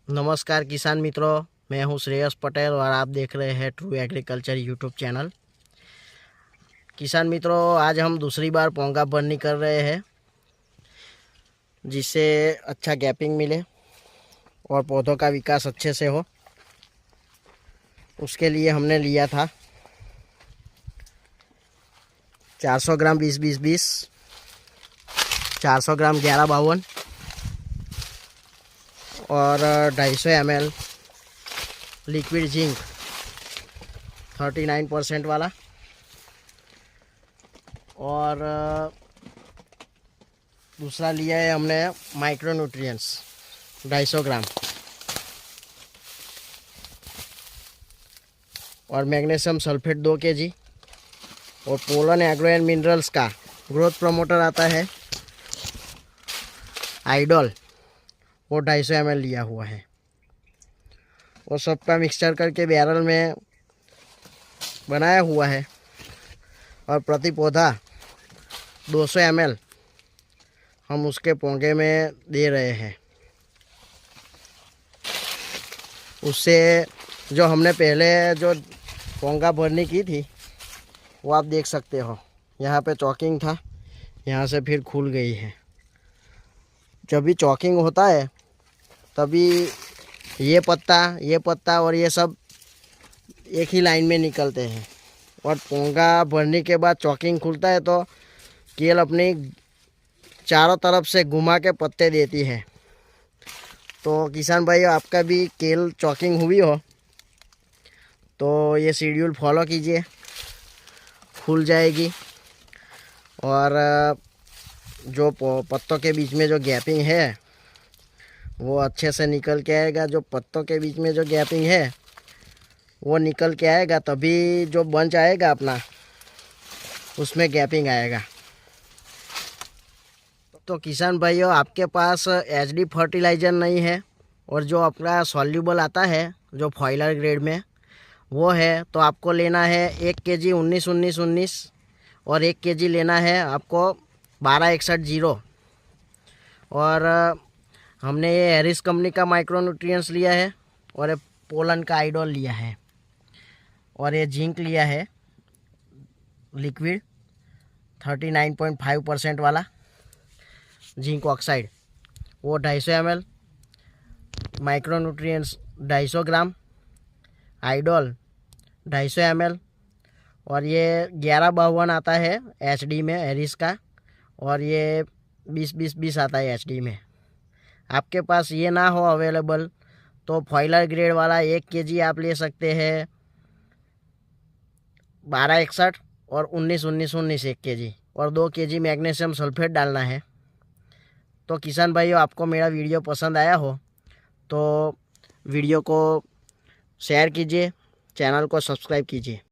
नमस्कार किसान मित्रों, मैं हूं श्रेयस पटेल और आप देख रहे हैं ट्रू एग्रीकल्चर यूट्यूब चैनल। किसान मित्रों, आज हम दूसरी बार पोंगा बर्नी कर रहे हैं जिससे अच्छा गैपिंग मिले और पौधों का विकास अच्छे से हो। उसके लिए हमने लिया था 400 ग्राम 20-20-20, 400 ग्राम 11-52 और 250 ml लिक्विड जिंक 39% वाला और दूसरा लिया है हमने माइक्रो न्यूट्रिएंट्स 250 ग्राम और मैग्नीशियम सल्फेट 2 kg और पोलन एग्रो एंड मिनरल्स का ग्रोथ प्रमोटर आता है आइडल, वो 250 ml लिया हुआ है। वो सबका मिक्सचर करके बैरल में बनाया हुआ है और प्रति पौधा 200 ml हम उसके पोंगे में दे रहे हैं। उससे जो हमने पहले जो पोंगा भरनी की थी वो आप देख सकते हो, यहाँ पे चॉकिंग था, यहाँ से फिर खुल गई है। जब भी चॉकिंग होता है तभी ये पत्ता और ये सब एक ही लाइन में निकलते हैं और पोंगा भरने के बाद चॉकिंग खुलता है तो केल अपनी चारों तरफ से घुमा के पत्ते देती है। तो किसान भाई, आपका भी केल चॉकिंग हुई हो तो ये शेड्यूल फॉलो कीजिए, खुल जाएगी। और जो पत्तों के बीच में जो गैपिंग है वो अच्छे से निकल के आएगा। जो पत्तों के बीच में जो गैपिंग है वो निकल के आएगा, तभी जो बंच आएगा अपना उसमें गैपिंग आएगा। तो किसान भाइयों, आपके पास एचडी फर्टिलाइज़र नहीं है और जो अपना सॉल्यूबल आता है जो फॉइलर ग्रेड में वो है, तो आपको लेना है 1 kg 19-19-19 और 1 kg लेना है आपको 12-61-0। और हमने ये हैरिस कंपनी का माइक्रो न्यूट्रिएंट्स लिया है और ये पोलन का आइडल लिया है और ये जिंक लिया है लिक्विड 39.5% वाला जिंक ऑक्साइड, वो 250 ml, माइक्रो न्यूट्रिएंट्स 250 ग्राम, आइडल 250 ml और ये 11-52 आता है एचडी में हैरिस का और ये 20-20-20 आता है एचडी में। आपके पास ये ना हो अवेलेबल तो फॉइलर ग्रेड वाला 1 kg आप ले सकते हैं 12-61 और 19-19-19 1 kg और 2 kg मैग्नीशियम सल्फेट डालना है। तो किसान भाइयों, आपको मेरा वीडियो पसंद आया हो तो वीडियो को शेयर कीजिए, चैनल को सब्सक्राइब कीजिए।